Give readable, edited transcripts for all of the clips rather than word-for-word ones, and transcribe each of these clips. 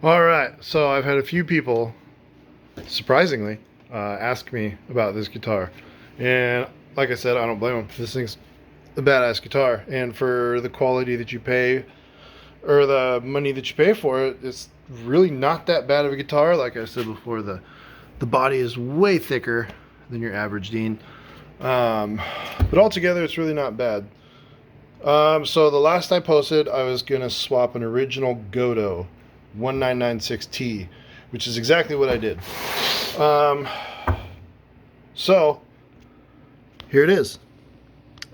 All right, so I've had a few people, surprisingly, ask me about this guitar, and like I said, I don't blame them. This thing's a badass guitar, and for the quality that you pay, or the money that you pay for it, it's really not that bad of a guitar. Like I said before, the body is way thicker than your average Dean, but altogether, it's really not bad. So the last I posted, I was gonna swap an original Godo 1996T, which is exactly what I did. Um, so here it is.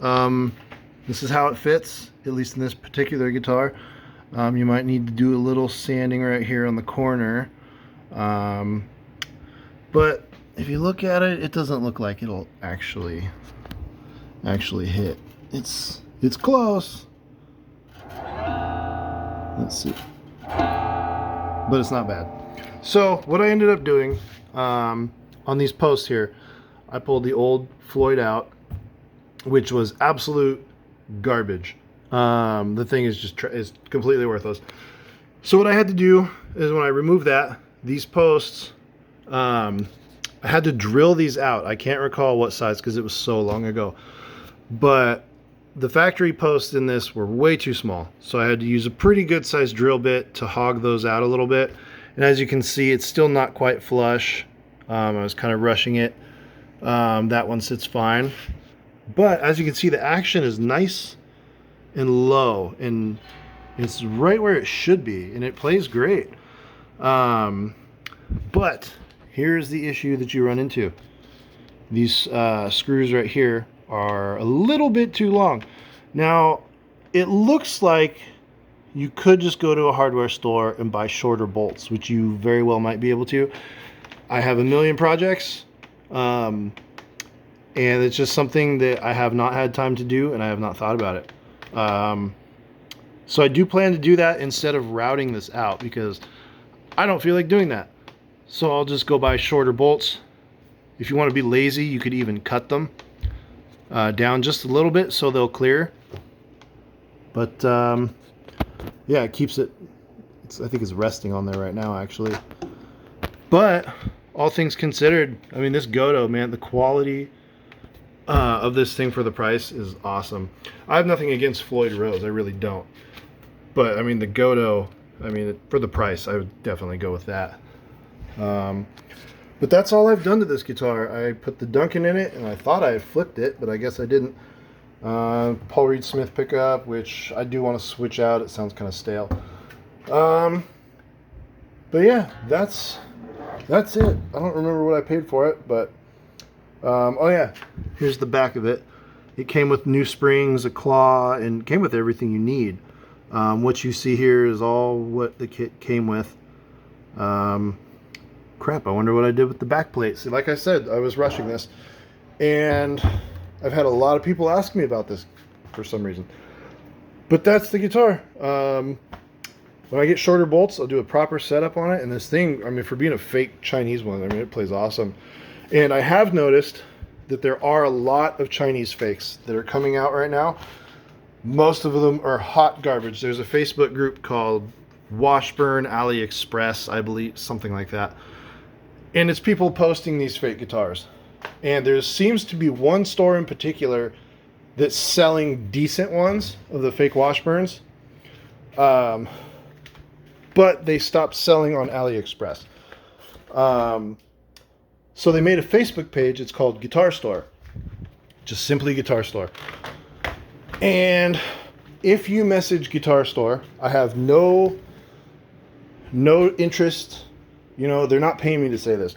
This is how it fits, at least in this particular guitar. You might need to do a little sanding right here on the corner. But if you look at it, it doesn't look like it'll actually hit. It's close. Let's see. But it's not bad. So what I ended up doing on these posts here, I pulled the old Floyd out, which was absolute garbage. The thing is just is completely worthless. So what I had to do is when I removed that, these posts, I had to drill these out. I can't recall what size because it was so long ago. But the factory posts in this were way too small. So I had to use a pretty good sized drill bit to hog those out a little bit. And as you can see, it's still not quite flush. I was kind of rushing it. That one sits fine. But as you can see, the action is nice and low. And it's right where it should be. And it plays great. But here's the issue that you run into. These screws right here are a little bit too long. Now, it looks like you could just go to a hardware store and buy shorter bolts, which you very well might be able to. I have a million projects, and it's just something that I have not had time to do, and I have not thought about it. So I do plan to do that instead of routing this out, because I don't feel like doing that. So I'll just go buy shorter bolts. If you want to be lazy, you could even cut them down just a little bit so they'll clear. But yeah, it keeps it, I think it's resting on there right now actually. But all things considered, I mean, this Godo, man, the quality of this thing for the price is awesome. I have nothing against Floyd Rose, I really don't. But I mean, the Godo, I mean, for the price, I would definitely go with that. But that's all I've done to this guitar. I put the Duncan in it, and I thought I had flipped it, but I guess I didn't. Paul Reed Smith pickup, which I do want to switch out. It sounds kind of stale. But yeah, that's it. I don't remember what I paid for it, but oh yeah, here's the back of it. It came with new springs, a claw, and came with everything you need. What you see here is all what the kit came with. Crap, I wonder what I did with the back plate. See, like I said, I was rushing this, and I've had a lot of people ask me about this for some reason. But that's the guitar. When I get shorter bolts, I'll do a proper setup on it, and this thing, I mean, for being a fake Chinese one, I mean, it plays awesome. And I have noticed that there are a lot of Chinese fakes that are coming out right now. Most of them are hot garbage. There's a Facebook group called Washburn AliExpress, I believe, something like that. And it's people posting these fake guitars. And there seems to be one store in particular that's selling decent ones of the fake Washburns. But they stopped selling on AliExpress. So they made a Facebook page. It's called Guitar Store. Just simply Guitar Store. And if you message Guitar Store, I have no interest. You know, they're not paying me to say this.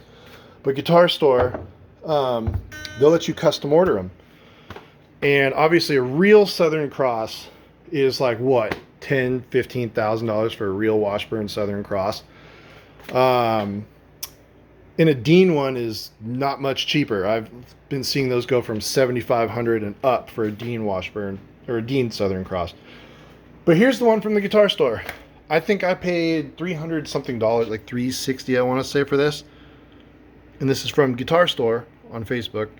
But Guitar Store, they'll let you custom order them. And obviously a real Southern Cross is like what? $10,000, $15,000 for a real Washburn Southern Cross. And a Dean one is not much cheaper. I've been seeing those go from $7,500 and up for a Dean Washburn or a Dean Southern Cross. But here's the one from the Guitar Store. I think I paid $300 something, like $360 I want to say for this. And this is from Guitar Store on Facebook.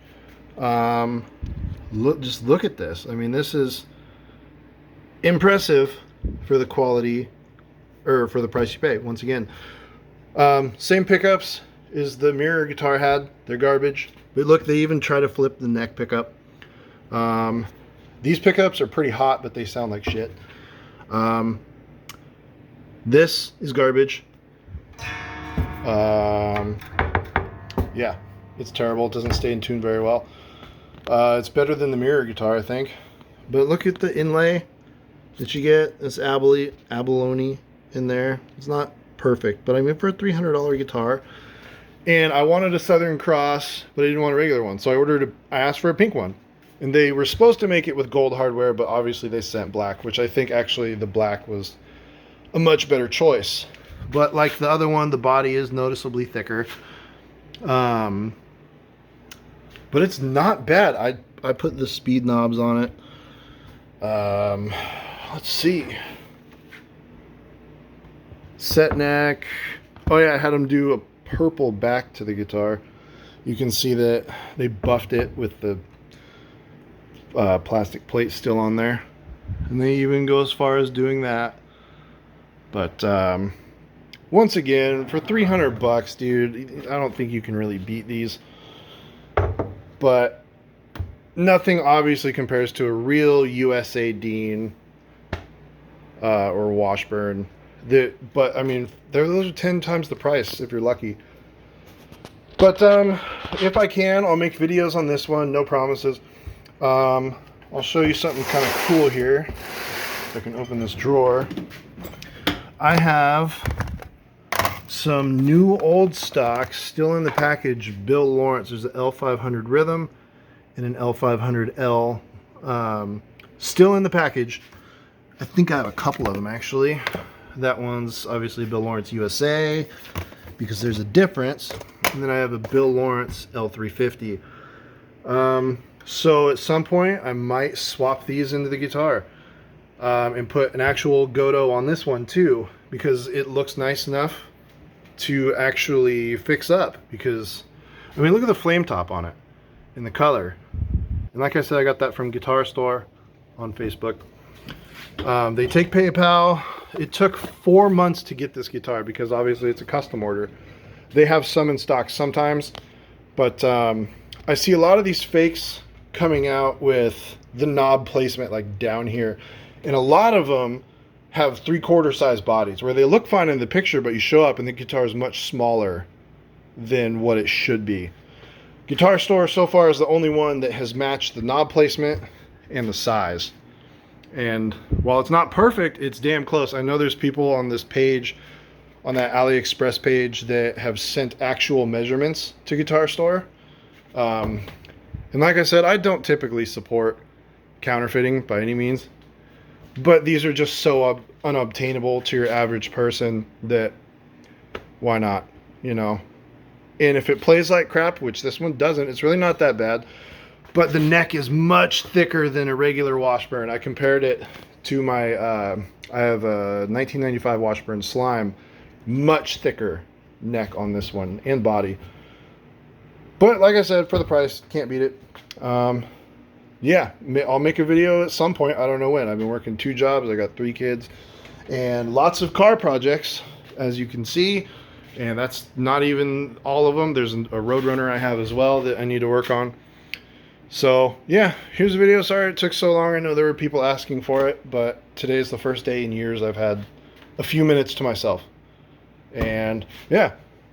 Just look at this. I mean, this is impressive for the quality or for the price you pay. Once again, same pickups as the Mirror guitar had. They're garbage. But look, they even try to flip the neck pickup. These pickups are pretty hot, but they sound like shit. This is garbage. Yeah, it's terrible. It doesn't stay in tune very well. It's better than the Mirror guitar, I think. But look at the inlay that you get. This abalone in there. It's not perfect, but I mean, for a $300 guitar. And I wanted a Southern Cross, but I didn't want a regular one. So I asked for a pink one. And they were supposed to make it with gold hardware, but obviously they sent black, which I think actually the black was a much better choice. But like the other one, the body is noticeably thicker. But it's not bad. I put the speed knobs on it. Let's see. Set neck. Oh yeah, I had them do a purple back to the guitar. You can see that they buffed it with the plastic plate still on there. And they even go as far as doing that. But once again, for 300 bucks, dude, I don't think you can really beat these. But nothing obviously compares to a real USA Dean or Washburn. But I mean, those are 10 times the price if you're lucky. But if I can, I'll make videos on this one. No promises. I'll show you something kind of cool here. If I can open this drawer. I have some new old stock still in the package. Bill Lawrence. There's an L500 Rhythm and an L500L still in the package. I think I have a couple of them actually. That one's obviously Bill Lawrence USA because there's a difference. And then I have a Bill Lawrence L350. So at some point I might swap these into the guitar and put an actual Gotoh on this one too, because it looks nice enough to actually fix up. Because I mean, look at the flame top on it and the color. And like I said, I got that from Guitar Store on Facebook. They take PayPal. It took 4 months to get this guitar because obviously it's a custom order. They have some in stock sometimes, but I see a lot of these fakes coming out with the knob placement like down here, and a lot of them have 3/4 size bodies where they look fine in the picture, but you show up and the guitar is much smaller than what it should be. Guitar Store so far is the only one that has matched the knob placement and the size. And while it's not perfect, it's damn close. I know there's people on this page, on that AliExpress page, that have sent actual measurements to Guitar Store. And like I said, I don't typically support counterfeiting by any means, but these are just so unobtainable to your average person that why not, you know? And if it plays like crap, which this one doesn't, it's really not that bad. But the neck is much thicker than a regular Washburn. I compared it to my, I have a 1995 Washburn Slime. Much thicker neck on this one and body. But like I said, for the price, can't beat it. Yeah, I'll make a video at some point. I don't know when. I've been working 2 jobs. I got 3 kids. And lots of car projects, as you can see. And that's not even all of them. There's a Roadrunner I have as well that I need to work on. So yeah, here's the video. Sorry it took so long. I know there were people asking for it, but today's the first day in years I've had a few minutes to myself. And yeah,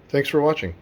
thanks for watching.